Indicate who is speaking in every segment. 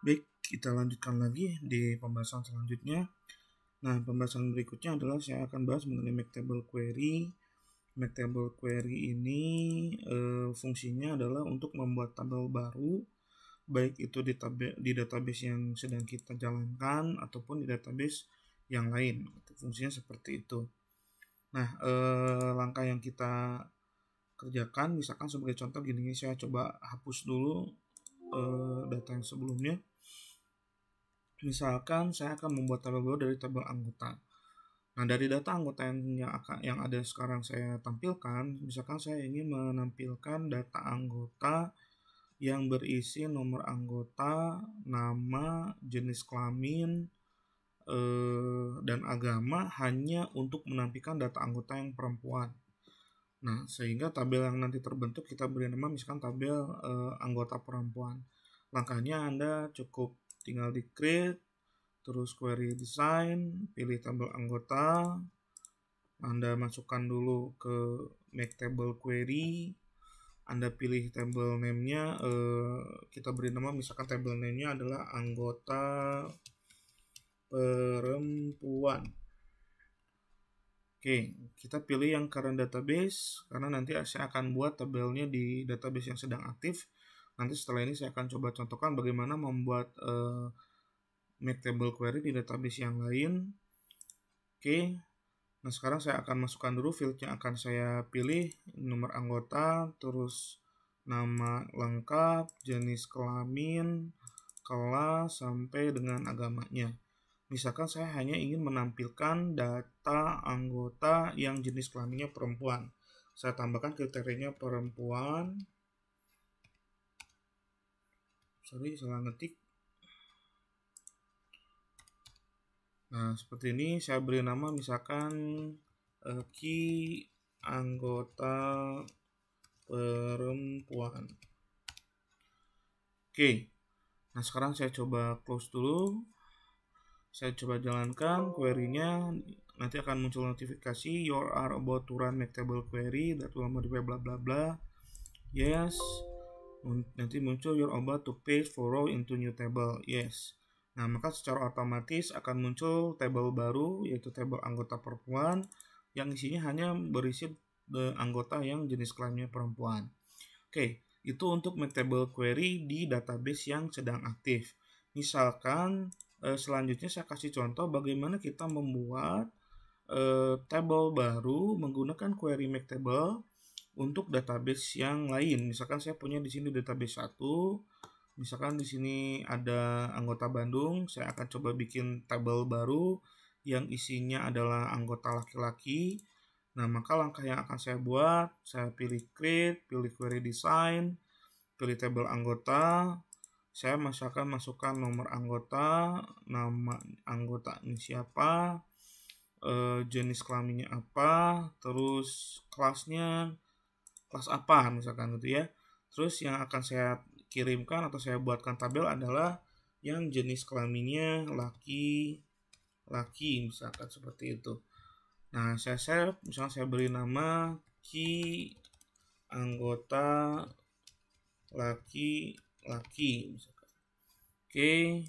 Speaker 1: Baik, kita lanjutkan lagi di pembahasan selanjutnya. Nah, pembahasan berikutnya adalah saya akan bahas mengenai Make Table Query. Make Table Query ini fungsinya adalah untuk membuat tabel baru, baik itu di database yang sedang kita jalankan ataupun di database yang lain. Fungsinya seperti itu. Nah, langkah yang kita kerjakan, misalkan sebagai contoh gini, saya coba hapus dulu data yang sebelumnya. Misalkan saya akan membuat tabel baru dari tabel anggota. Nah, dari data anggota yang ada sekarang saya tampilkan, misalkan saya ingin menampilkan data anggota yang berisi nomor anggota, nama, jenis kelamin, dan agama hanya untuk menampilkan data anggota yang perempuan. Nah, sehingga tabel yang nanti terbentuk kita beri nama misalkan tabel anggota perempuan. Langkahnya Anda cukup tinggal di create, terus query design, pilih tabel anggota, Anda masukkan dulu ke make table query, Anda pilih table name-nya, kita beri nama misalkan table name-nya adalah anggota perempuan. Oke, kita pilih yang current database karena nanti saya akan buat tabelnya di database yang sedang aktif. Nanti setelah ini saya akan coba contohkan bagaimana membuat make table query di database yang lain. Oke, nah sekarang saya akan masukkan dulu field yang akan saya pilih, nomor anggota, terus nama lengkap, jenis kelamin, kelas, sampai dengan agamanya. Misalkan saya hanya ingin menampilkan data anggota yang jenis kelaminnya perempuan. Saya tambahkan kriterianya perempuan. Sorry, salah ngetik. Nah, seperti ini saya beri nama misalkan key anggota perempuan. Oke. Nah, sekarang saya coba close dulu. Saya coba jalankan query-nya. Nanti akan muncul notifikasi you are about to run make table query that will modify bla bla bla. Yes. Nanti muncul you're about to paste for row into new table. Yes. Nah, maka secara otomatis akan muncul table baru, yaitu table anggota perempuan, yang isinya hanya berisi anggota yang jenis kelaminnya perempuan. Oke, itu untuk make table query di database yang sedang aktif. Misalkan, selanjutnya saya kasih contoh bagaimana kita membuat table baru menggunakan query make table untuk database yang lain. Misalkan saya punya di sini database 1. Misalkan di sini ada anggota Bandung, saya akan coba bikin tabel baru yang isinya adalah anggota laki-laki. Nah, maka langkah yang akan saya buat, saya pilih create, pilih query design, pilih tabel anggota, saya masukkan nomor anggota, nama anggotanya siapa, jenis kelaminnya apa, terus kelasnya kelas apa misalkan gitu ya. Terus yang akan saya kirimkan atau saya buatkan tabel adalah yang jenis kelaminnya laki-laki misalkan seperti itu. Nah, saya save, misalnya saya beri nama key anggota laki-laki misalkan. Oke.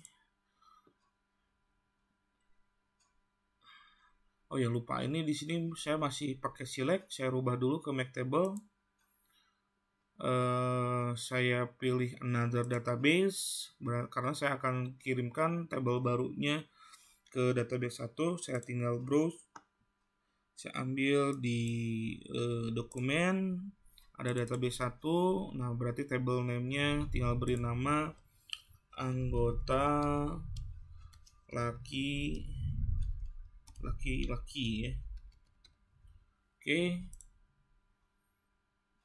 Speaker 1: Oh ya, lupa, ini di sini saya masih pakai select, saya rubah dulu ke make table. Saya pilih another database karena saya akan kirimkan tabel barunya ke database 1. Saya tinggal browse, saya ambil di dokumen, ada database 1. Nah, berarti table name-nya tinggal beri nama anggota laki-laki ya. Oke.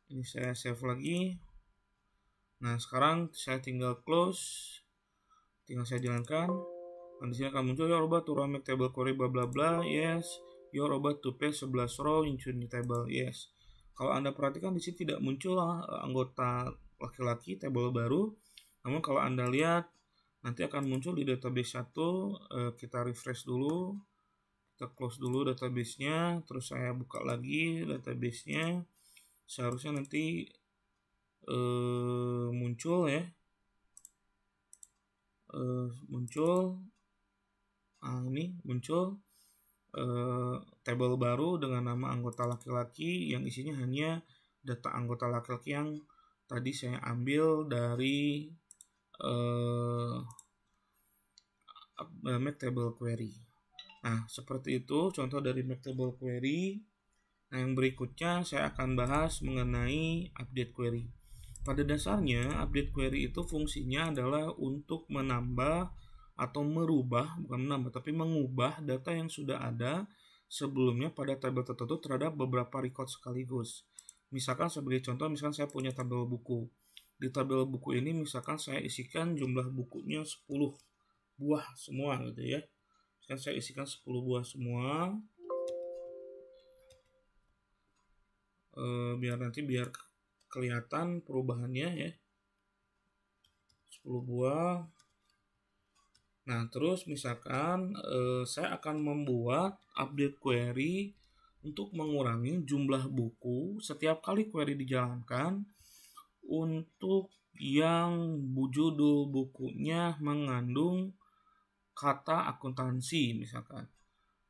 Speaker 1: Ini saya save lagi. Nah, sekarang saya tinggal close, tinggal saya jalankan. Nah, di sini akan muncul you're about to run make table query bla bla bla. Yes. You're about to paste 11 row into new table. Yes. Kalau Anda perhatikan di sini tidak muncul anggota laki-laki table baru. Namun kalau Anda lihat nanti akan muncul di database 1. Kita refresh dulu. Kita close dulu database-nya, terus saya buka lagi database-nya. Seharusnya nanti muncul ya muncul ini muncul tabel baru dengan nama anggota laki-laki yang isinya hanya data anggota laki-laki yang tadi saya ambil dari make table query. Nah, seperti itu contoh dari make table query. Nah, yang berikutnya saya akan bahas mengenai update query. Pada dasarnya, update query itu fungsinya adalah untuk menambah atau merubah, bukan menambah, tapi mengubah data yang sudah ada sebelumnya pada tabel tertentu terhadap beberapa record sekaligus. Misalkan sebagai contoh, misalkan saya punya tabel buku. Di tabel buku ini misalkan saya isikan jumlah bukunya 10 buah semua gitu ya. Misalkan saya isikan 10 buah semua. Biar kelihatan perubahannya ya. 10 buah. Nah, terus misalkan saya akan membuat update query untuk mengurangi jumlah buku setiap kali query dijalankan untuk yang judul bukunya mengandung kata akuntansi misalkan.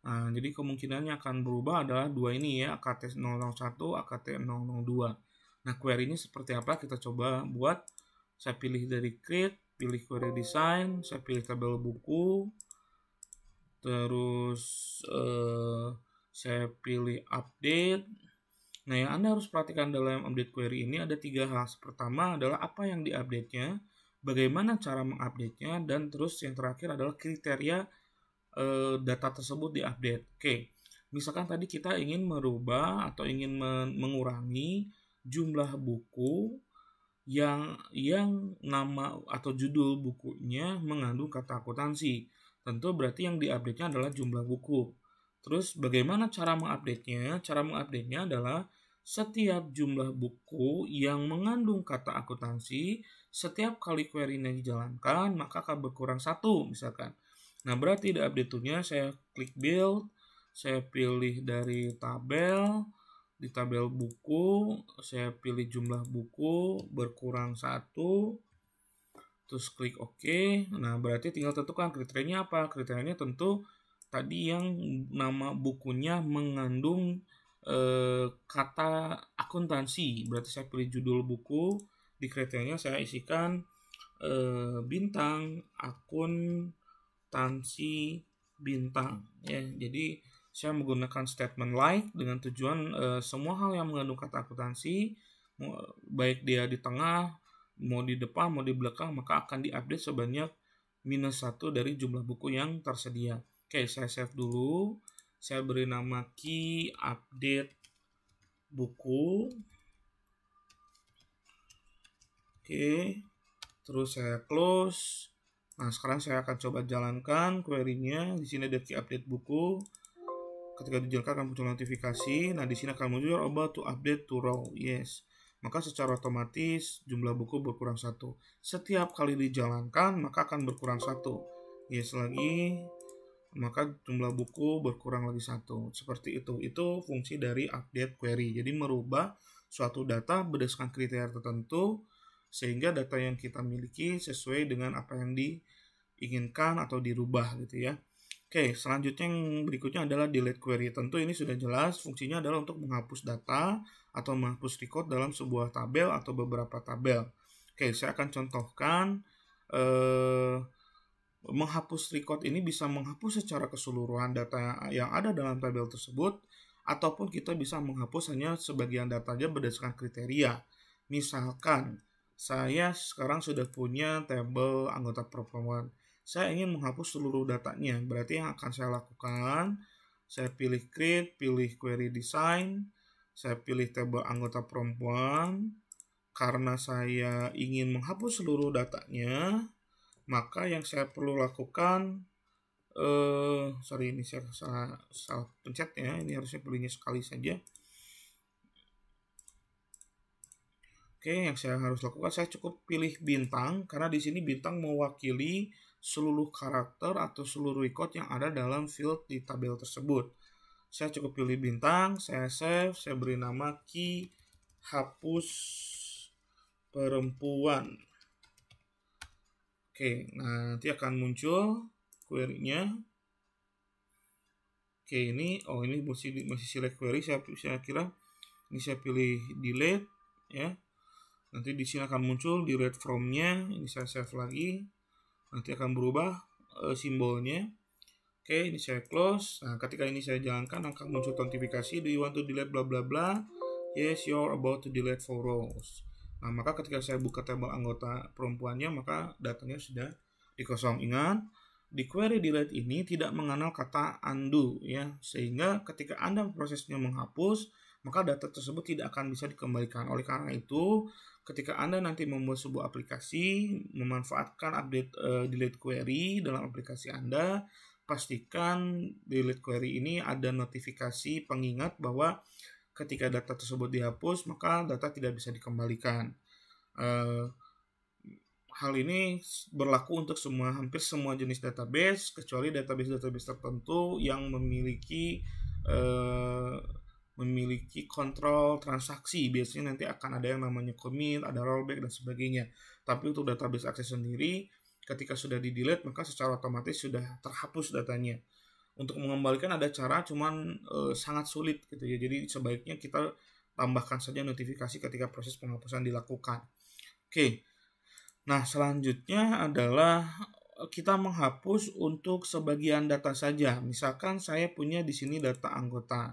Speaker 1: Nah, jadi kemungkinannya akan berubah adalah dua ini ya, AKT 001, AKT 002. Nah, query ini seperti apa? Kita coba buat. Saya pilih dari create, pilih query design, saya pilih tabel buku, terus saya pilih update. Nah, yang Anda harus perhatikan dalam update query ini ada 3 hal. Pertama adalah apa yang diupdate-nya, bagaimana cara mengupdate-nya, dan terus yang terakhir adalah kriteria data tersebut diupdate. Oke, misalkan tadi kita ingin merubah atau ingin mengurangi jumlah buku yang nama atau judul bukunya mengandung kata akuntansi. Tentu berarti yang diupdate-nya adalah jumlah buku. Terus bagaimana cara mengupdate-nya? Cara mengupdate-nya adalah setiap jumlah buku yang mengandung kata akuntansi, setiap kali query-nya dijalankan, maka akan berkurang 1 misalkan. Nah, berarti di update toolnya saya klik build, saya pilih dari tabel, di tabel buku, saya pilih jumlah buku, berkurang 1, terus klik OK. Nah, berarti tinggal tentukan kriterianya apa. Kriterianya tentu tadi yang nama bukunya mengandung kata akuntansi. Berarti saya pilih judul buku, di kriterianya saya isikan bintang akuntansi bintang ya. Jadi saya menggunakan statement like dengan tujuan semua hal yang mengandung kata akuntansi, baik dia di tengah, mau di depan, mau di belakang, maka akan diupdate sebanyak -1 dari jumlah buku yang tersedia. Oke, saya save dulu. Saya beri nama key update buku. Oke, terus saya close. Nah, sekarang saya akan coba jalankan query-nya. Di sini ada key update buku. Ketika dijalankan akan muncul notifikasi. Nah, di sini akan muncul about to update to row. Yes. Maka secara otomatis jumlah buku berkurang 1. Setiap kali dijalankan maka akan berkurang 1. Yes lagi. Maka jumlah buku berkurang lagi 1. Seperti itu. Itu fungsi dari update query. Jadi merubah suatu data berdasarkan kriteria tertentu sehingga data yang kita miliki sesuai dengan apa yang diinginkan atau dirubah gitu ya. Oke, selanjutnya yang berikutnya adalah delete query. Tentu ini sudah jelas, fungsinya adalah untuk menghapus data atau menghapus record dalam sebuah tabel atau beberapa tabel. Oke, saya akan contohkan menghapus record ini bisa menghapus secara keseluruhan data yang ada dalam tabel tersebut, ataupun kita bisa menghapus hanya sebagian data saja berdasarkan kriteria. Misalkan saya sekarang sudah punya tabel anggota perempuan. Saya ingin menghapus seluruh datanya. Berarti yang akan saya lakukan, saya pilih create, pilih query design, saya pilih tabel anggota perempuan. Karena saya ingin menghapus seluruh datanya, maka yang saya perlu lakukan, ini saya salah pencet ya. Ini harusnya pilihnya sekali saja. Oke, yang saya harus lakukan, saya cukup pilih bintang karena di sini bintang mewakili seluruh karakter atau seluruh record yang ada dalam field di tabel tersebut. Saya cukup pilih bintang, saya save, saya beri nama key hapus perempuan. Oke, nah nanti akan muncul query-nya. Oke, ini masih select query. Saya kira ini saya pilih delete ya. Nanti di sini akan muncul delete from-nya. Ini saya save lagi. Nanti akan berubah simbolnya. Oke, ini saya close. Nah, ketika ini saya jalankan akan muncul notifikasi, do you want to delete bla bla bla? Yes, you're about to delete 4 rows. Nah, maka ketika saya buka tabel anggota perempuannya, maka datanya sudah dikosong. Ingat, di query delete ini tidak mengenal kata undo ya, sehingga ketika Anda prosesnya menghapus, maka data tersebut tidak akan bisa dikembalikan. Oleh karena itu, ketika Anda nanti membuat sebuah aplikasi, memanfaatkan update delete query dalam aplikasi Anda, pastikan delete query ini ada notifikasi pengingat bahwa ketika data tersebut dihapus, maka data tidak bisa dikembalikan. Hal ini berlaku untuk hampir semua jenis database, kecuali database tertentu yang memiliki kontrol transaksi. Biasanya nanti akan ada yang namanya commit, ada rollback dan sebagainya. Tapi untuk database akses sendiri, ketika sudah di-delete maka secara otomatis sudah terhapus datanya. Untuk mengembalikan ada cara, cuman sangat sulit gitu ya. Jadi sebaiknya kita tambahkan saja notifikasi ketika proses penghapusan dilakukan. Oke. Nah, selanjutnya adalah kita menghapus untuk sebagian data saja. Misalkan saya punya di sini data anggota.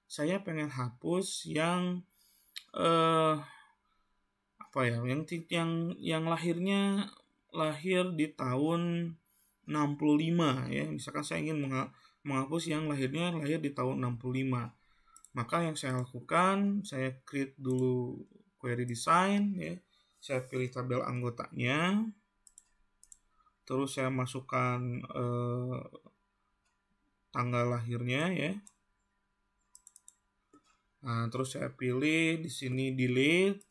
Speaker 1: Saya pengen hapus yang yang lahir di tahun 65 ya. Misalkan saya ingin menghapus yang lahir di tahun 65. Maka yang saya lakukan, saya create dulu query design ya. Saya pilih tabel anggotanya. Terus saya masukkan tanggal lahirnya ya. Nah, terus saya pilih di sini delete.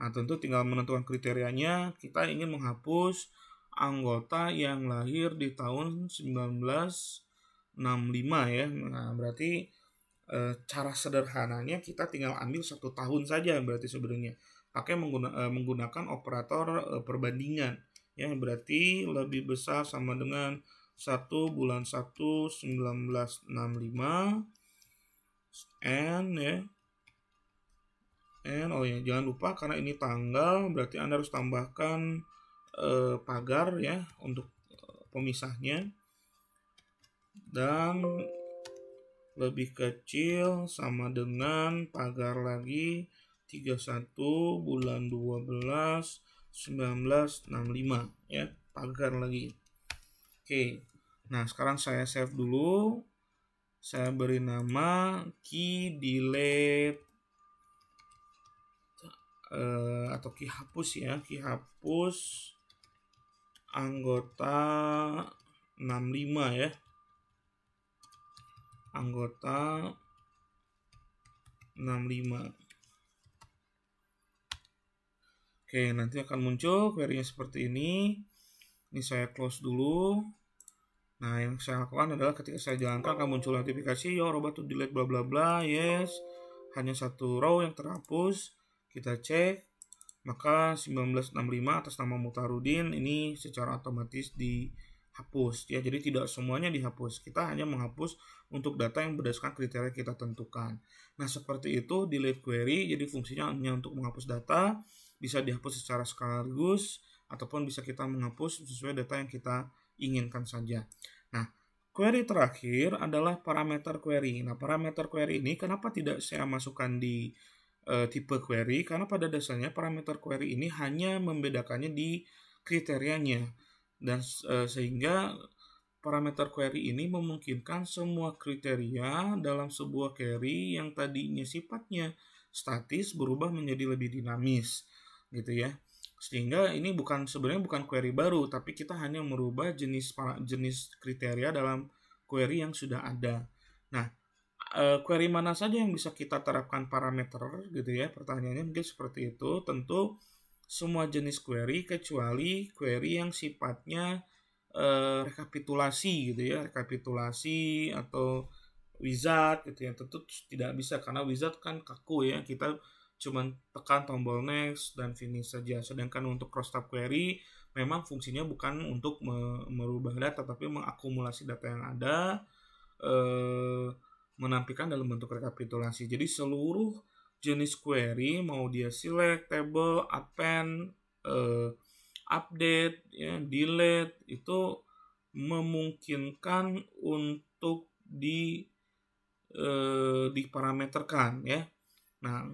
Speaker 1: Nah, tentu tinggal menentukan kriterianya. Kita ingin menghapus anggota yang lahir di tahun 1965 ya. Nah, berarti cara sederhananya kita tinggal ambil 1 tahun saja berarti sebenarnya. Pakai menggunakan operator perbandingan. Ya, berarti lebih besar sama dengan 1 bulan 1 1965 jangan lupa karena ini tanggal, berarti Anda harus tambahkan pagar ya untuk pemisahnya, dan lebih kecil sama dengan pagar lagi 31 bulan 12 1965 ya, pagar lagi. Oke. Nah, sekarang saya save dulu. Saya beri nama key delete atau key hapus ya, key hapus anggota 65 ya. Anggota 65. Oke, nanti akan muncul query-nya seperti ini. Ini saya close dulu. Nah, yang saya lakukan adalah ketika saya jalankan akan muncul notifikasi you're about to delete bla bla bla. Yes. Hanya 1 row yang terhapus. Kita cek. Maka 1965 atas nama Mutarudin ini secara otomatis dihapus ya. Jadi tidak semuanya dihapus. Kita hanya menghapus untuk data yang berdasarkan kriteria kita tentukan. Nah, seperti itu delete query. Jadi fungsinya hanya untuk menghapus data. Bisa dihapus secara sekaligus ataupun bisa kita menghapus sesuai data yang kita inginkan saja. Nah, query terakhir adalah parameter query. Nah, parameter query ini kenapa tidak saya masukkan di tipe query? Karena pada dasarnya parameter query ini hanya membedakannya di kriterianya, dan sehingga parameter query ini memungkinkan semua kriteria dalam sebuah query yang tadinya sifatnya statis berubah menjadi lebih dinamis gitu ya. Sehingga ini sebenarnya bukan query baru, tapi kita hanya merubah jenis kriteria dalam query yang sudah ada. Nah, query mana saja yang bisa kita terapkan parameter gitu ya, pertanyaannya mungkin seperti itu. Tentu semua jenis query kecuali query yang sifatnya rekapitulasi gitu ya, rekapitulasi atau wizard gitu ya. Tentu tidak bisa karena wizard kan kaku ya, kita cuman tekan tombol next dan finish saja. Sedangkan untuk cross tab query memang fungsinya bukan untuk merubah data, tapi mengakumulasi data yang ada, menampilkan dalam bentuk rekapitulasi. Jadi seluruh jenis query, mau dia select, table, append, update, ya, delete, itu memungkinkan untuk diparameterkan, ya. Nah,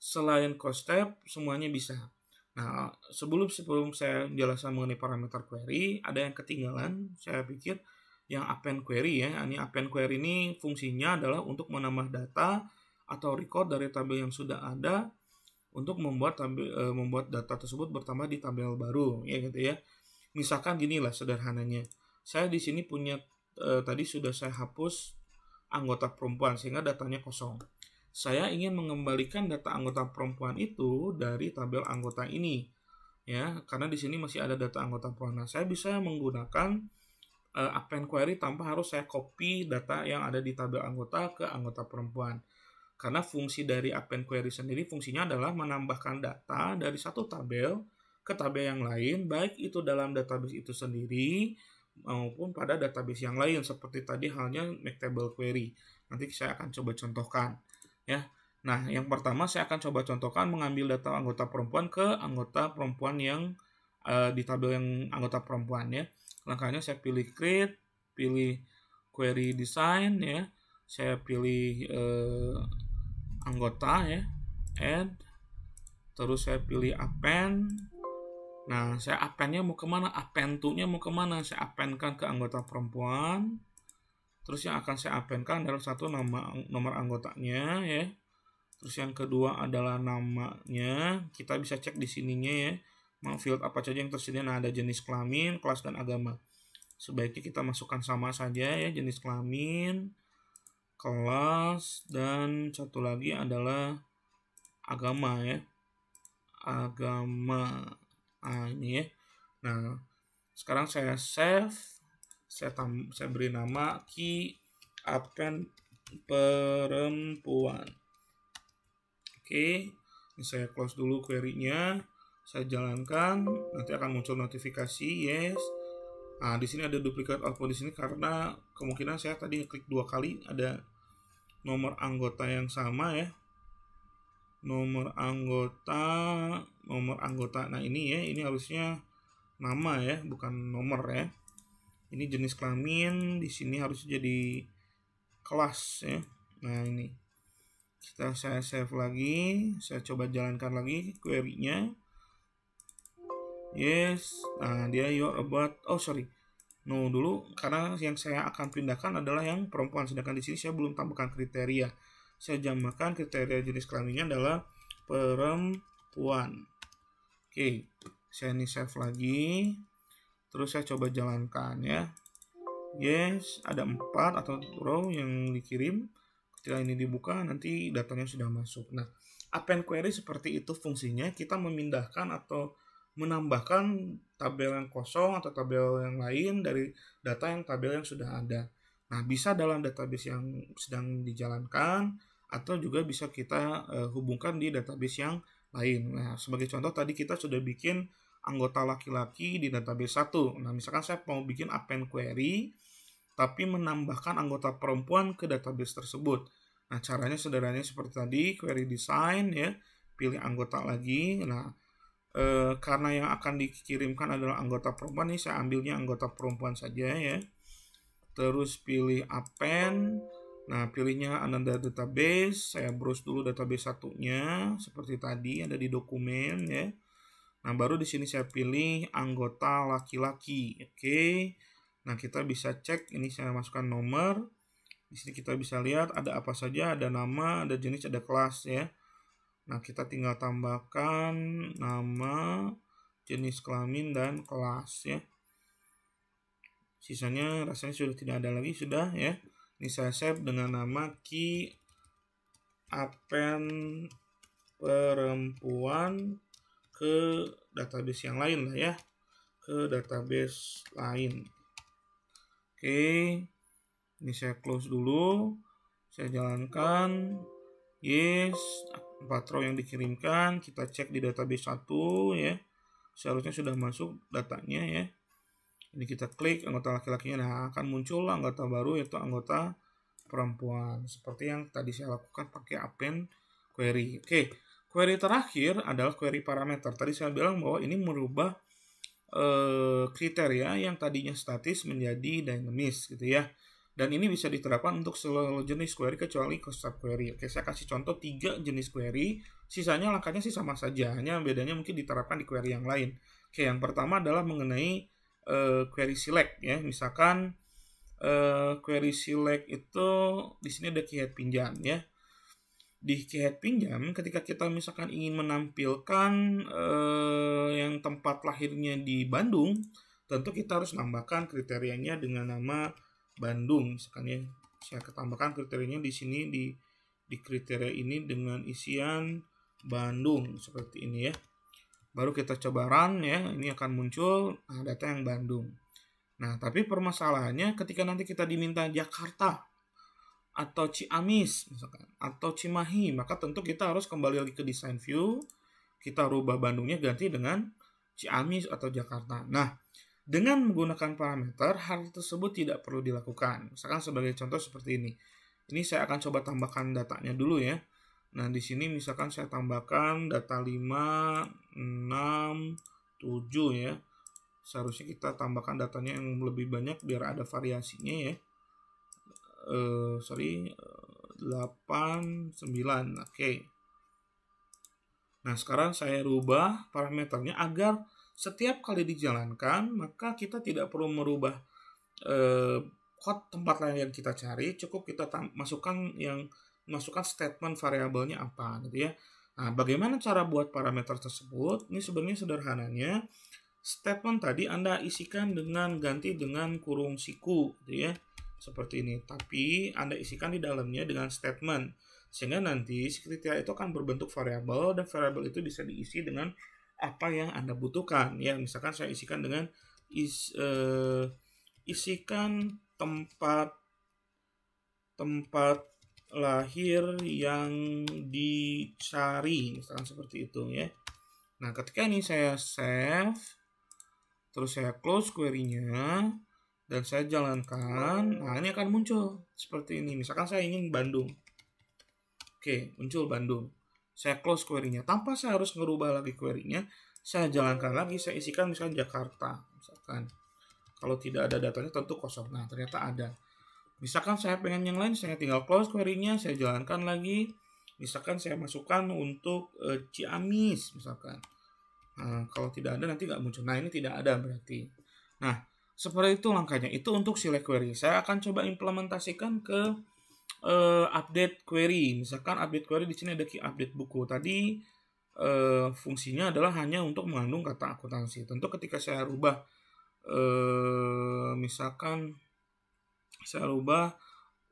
Speaker 1: selain cross tab semuanya bisa. Nah, sebelum saya jelaskan mengenai parameter query, ada yang ketinggalan, saya pikir yang append query, ya. Ini append query ini fungsinya adalah untuk menambah data atau record dari tabel yang sudah ada untuk membuat data tersebut bertambah di tabel baru, ya gitu ya. Misalkan gini lah sederhananya. Saya di sini punya tadi sudah saya hapus anggota perempuan sehingga datanya kosong. Saya ingin mengembalikan data anggota perempuan itu dari tabel anggota ini, ya, karena di sini masih ada data anggota perempuan. Nah, saya bisa menggunakan append query tanpa harus saya copy data yang ada di tabel anggota ke anggota perempuan. Karena fungsi dari append query sendiri fungsinya adalah menambahkan data dari satu tabel ke tabel yang lain, baik itu dalam database itu sendiri maupun pada database yang lain, seperti tadi halnya make table query. Nanti saya akan coba contohkan, ya. Nah, yang pertama saya akan coba contohkan mengambil data anggota perempuan ke anggota perempuan yang di tabel yang anggota perempuan, ya. Langkahnya saya pilih create, pilih query design, ya. Saya pilih anggota, ya, add, terus saya pilih append. Nah, saya append-nya mau kemana, append to-nya mau kemana, saya append-kan ke anggota perempuan. Terus yang akan saya append-kan adalah satu nomor anggotanya, ya. Terus yang kedua adalah namanya, kita bisa cek di sininya, ya, mau field apa saja yang tersedia. Nah, ada jenis kelamin, kelas, dan agama. Sebaiknya kita masukkan sama saja, ya, jenis kelamin, kelas, dan satu lagi adalah agama, ya, agama. Nah, ini, ya. Nah, sekarang saya save, saya beri nama key append perempuan. Oke, ini saya close dulu query-nya, saya jalankan, nanti akan muncul notifikasi yes. Nah, di sini ada duplicate output di sini karena kemungkinan saya tadi klik 2 kali, ada nomor anggota yang sama, ya. Nomor anggota. Nah, ini, ya, ini harusnya nama, ya, bukan nomor, ya. Ini jenis kelamin, di sini harus jadi kelas, ya. Nah, ini. Saya save lagi, saya coba jalankan lagi query-nya. Yes, nah dia no dulu, karena yang saya akan pindahkan adalah yang perempuan, sedangkan di sini saya belum tambahkan kriteria. Saya jamakan kriteria jenis kelaminnya adalah perempuan. Oke, saya ini save lagi, terus saya coba jalankan, ya. Yes, ada 4 atau row yang dikirim. Ketika ini dibuka, nanti datanya sudah masuk. Nah, append query seperti itu fungsinya, kita memindahkan atau menambahkan tabel yang kosong atau tabel yang lain dari data yang tabel yang sudah ada. Nah, bisa dalam database yang sedang dijalankan atau juga bisa kita hubungkan di database yang lain. Nah, sebagai contoh tadi kita sudah bikin anggota laki-laki di database 1. Nah, misalkan saya mau bikin append query tapi menambahkan anggota perempuan ke database tersebut. Nah, caranya sederhananya seperti tadi, query design, ya, pilih anggota lagi. Nah, karena yang akan dikirimkan adalah anggota perempuan, nih saya ambilnya anggota perempuan saja, ya. Terus pilih append. Nah, pilihnya another database. Saya browse dulu database satunya seperti tadi ada di dokumen, ya. Nah, baru di sini saya pilih anggota laki-laki. Oke. Nah, kita bisa cek, ini saya masukkan nomor. Di sini kita bisa lihat ada apa saja, ada nama, ada jenis, ada kelas, ya. Nah, kita tinggal tambahkan nama, jenis kelamin, dan kelas, ya. Sisanya rasanya sudah tidak ada lagi, sudah, ya. Ini saya save dengan nama key append perempuan ke database yang lain lah, ya. Ke database lain. Oke. Ini saya close dulu. Saya jalankan. Yes, 4 row yang dikirimkan, kita cek di database 1, ya. seharusnya sudah masuk datanya ya. Ini kita klik anggota laki-lakinya, nah akan muncul anggota baru yaitu anggota perempuan. Seperti yang tadi saya lakukan pakai append query. Oke, query terakhir adalah query parameter. Tadi saya bilang bahwa ini merubah kriteria yang tadinya statis menjadi dinamis gitu ya. Dan ini bisa diterapkan untuk seluruh jenis query kecuali custom query. Oke, saya kasih contoh 3 jenis query. Sisanya langkahnya sih sama saja, hanya bedanya mungkin diterapkan di query yang lain. Oke, yang pertama adalah mengenai query select ya. Misalkan query select itu di sini ada keyhead pinjam ya. Di keyhead pinjam ketika kita misalkan ingin menampilkan yang tempat lahirnya di Bandung, tentu kita harus nambahkan kriterianya dengan nama Bandung misalkan ya. Saya tambahkan kriterianya di sini di kriteria ini dengan isian Bandung seperti ini ya. Baru kita coba run ya, ini akan muncul data yang Bandung. Nah, tapi permasalahannya ketika nanti kita diminta Jakarta atau Ciamis misalkan atau Cimahi, maka tentu kita harus kembali lagi ke design view, kita rubah Bandungnya ganti dengan Ciamis atau Jakarta. Nah, dengan menggunakan parameter hal tersebut tidak perlu dilakukan. Misalkan sebagai contoh seperti ini. Ini saya akan coba tambahkan datanya dulu ya. Nah, di sini misalkan saya tambahkan data 5, 6, 7 ya. Seharusnya kita tambahkan datanya yang lebih banyak biar ada variasinya ya. 8, 9. Oke. Nah, sekarang saya rubah parameternya agar setiap kali dijalankan, maka kita tidak perlu merubah code tempat lain yang kita cari, cukup kita masukkan statement variabelnya apa gitu ya. Nah, bagaimana cara buat parameter tersebut? Ini sebenarnya sederhananya statement tadi Anda isikan dengan ganti dengan kurung siku gitu ya. Seperti ini. Tapi Anda isikan di dalamnya dengan statement sehingga nanti kriteria itu akan berbentuk variabel dan variabel itu bisa diisi dengan apa yang Anda butuhkan ya. Misalkan saya isikan dengan isikan tempat lahir yang dicari misalkan seperti itu ya. Nah, ketika ini saya save terus saya close query-nya dan saya jalankan, nah ini akan muncul seperti ini. Misalkan saya ingin Bandung. Oke, muncul Bandung. Saya close query-nya tanpa saya harus ngerubah lagi query-nya. Saya jalankan lagi, saya isikan misalnya Jakarta misalkan. Kalau tidak ada datanya tentu kosong. Nah, ternyata ada. Misalkan saya pengen yang lain, saya tinggal close query-nya, saya jalankan lagi. Misalkan saya masukkan untuk Ciamis misalkan. Nah, kalau tidak ada nanti nggak muncul. Nah, ini tidak ada berarti. Nah, seperti itu langkahnya. Itu untuk select query. Saya akan coba implementasikan ke update query. Misalkan update query di sini ada key update buku. Tadi fungsinya adalah hanya untuk mengandung kata akuntansi. Tentu ketika saya rubah misalkan saya rubah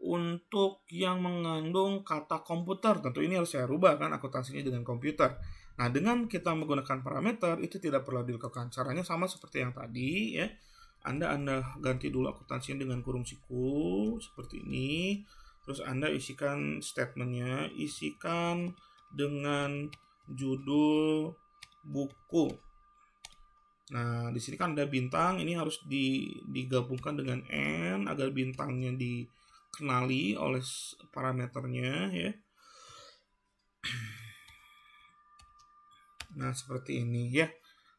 Speaker 1: untuk yang mengandung kata komputer, tentu ini harus saya rubah kan akuntansinya dengan komputer. Nah, dengan kita menggunakan parameter itu tidak perlu dilakukan. Caranya sama seperti yang tadi ya. Anda ganti dulu akuntansinya dengan kurung siku seperti ini. Terus Anda isikan statementnya, isikan dengan judul buku. Nah, di sini kan ada bintang, ini harus digabungkan dengan n agar bintangnya dikenali oleh parameternya ya. Nah, seperti ini ya.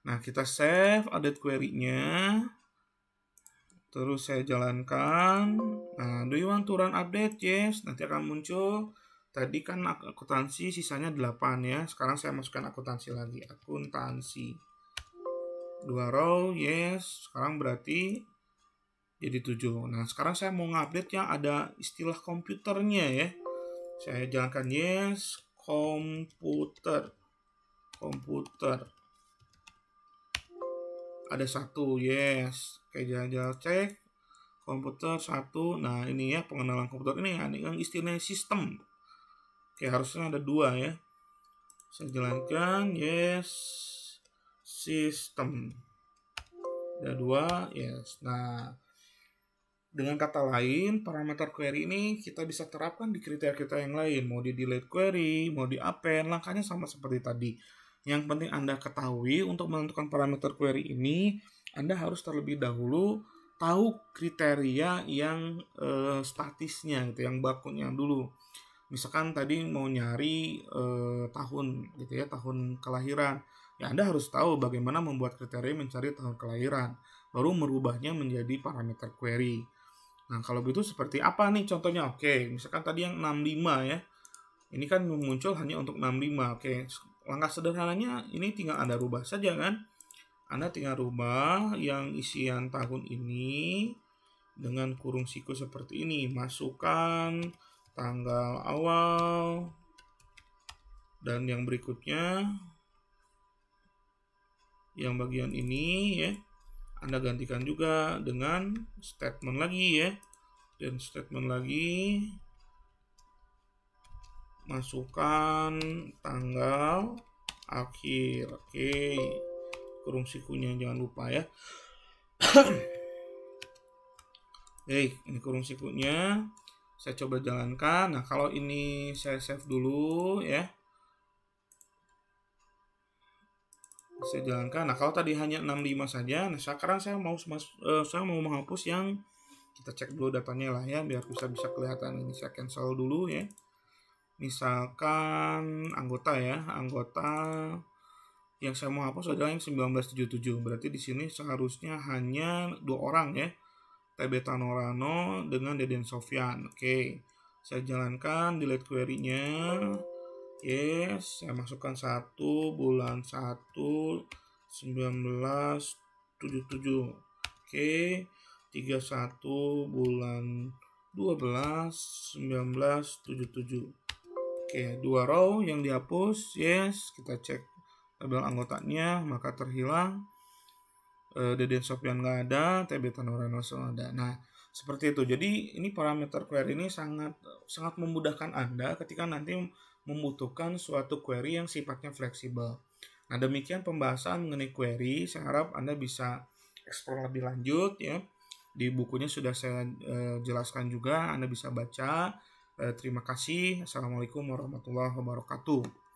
Speaker 1: Nah, kita save update query-nya. Terus saya jalankan. Nah, do you want to run update? Yes, nanti akan muncul. Tadi kan akuntansi sisanya 8 ya. Sekarang saya masukkan akuntansi lagi. Akuntansi. 2 row, yes. Sekarang berarti jadi 7. Nah, sekarang saya mau ngupdate yang ada istilah komputernya ya. Saya jalankan yes, komputer. Ada 1, yes. Oke, jalan-jalan cek. Komputer 1. Nah, ini ya pengenalan komputer ini yang istilahnya sistem. Oke, harusnya ada 2 ya. Saya jalankan yes. Sistem. Ada 2, yes. Nah, dengan kata lain, parameter query ini kita bisa terapkan di kriteria kita yang lain. Mau di delete query, mau di append, langkahnya sama seperti tadi. Yang penting Anda ketahui untuk menentukan parameter query ini, Anda harus terlebih dahulu tahu kriteria yang statisnya gitu, yang bakunya dulu. Misalkan tadi mau nyari tahun gitu ya, tahun kelahiran. Ya Anda harus tahu bagaimana membuat kriteria mencari tahun kelahiran, baru merubahnya menjadi parameter query. Nah, kalau begitu seperti apa nih contohnya? Oke, misalkan tadi yang 65 ya. Ini kan muncul hanya untuk 65. Oke, langkah sederhananya ini tinggal Anda rubah saja kan. Anda tinggal rubah yang isian tahun ini dengan kurung siku seperti ini. Masukkan tanggal awal dan yang berikutnya yang bagian ini ya. Anda gantikan juga dengan statement lagi ya. Dan statement lagi masukkan tanggal akhir. Oke. Kurung sikunya jangan lupa ya. Baik, ini kurung sikunya. Saya coba jalankan. Nah, kalau ini saya save dulu ya. Saya jalankan. Nah, kalau tadi hanya 65 saja. Nah, sekarang saya mau menghapus yang kita cek dulu datanya lah ya biar bisa kelihatan. Ini saya cancel dulu ya. Misalkan anggota ya, anggota yang saya mau hapus adalah yang 1977. Berarti di sini seharusnya hanya 2 orang ya. TB Tanorano dengan Deden Sofyan. Oke. Saya jalankan delete query-nya. Yes, saya masukkan 1 bulan 1 1977. Oke. 31 bulan 12 1977. Oke, 2 row yang dihapus. Yes, kita cek tabel anggotanya, maka terhilang. Deden Sofyan nggak ada, TB Tanorano ada. Nah, seperti itu. Jadi ini parameter query ini sangat memudahkan Anda ketika nanti membutuhkan suatu query yang sifatnya fleksibel. Nah, demikian pembahasan mengenai query. Saya harap Anda bisa eksplor lebih lanjut ya. Di bukunya sudah saya jelaskan juga, Anda bisa baca. Terima kasih. Assalamualaikum warahmatullahi wabarakatuh.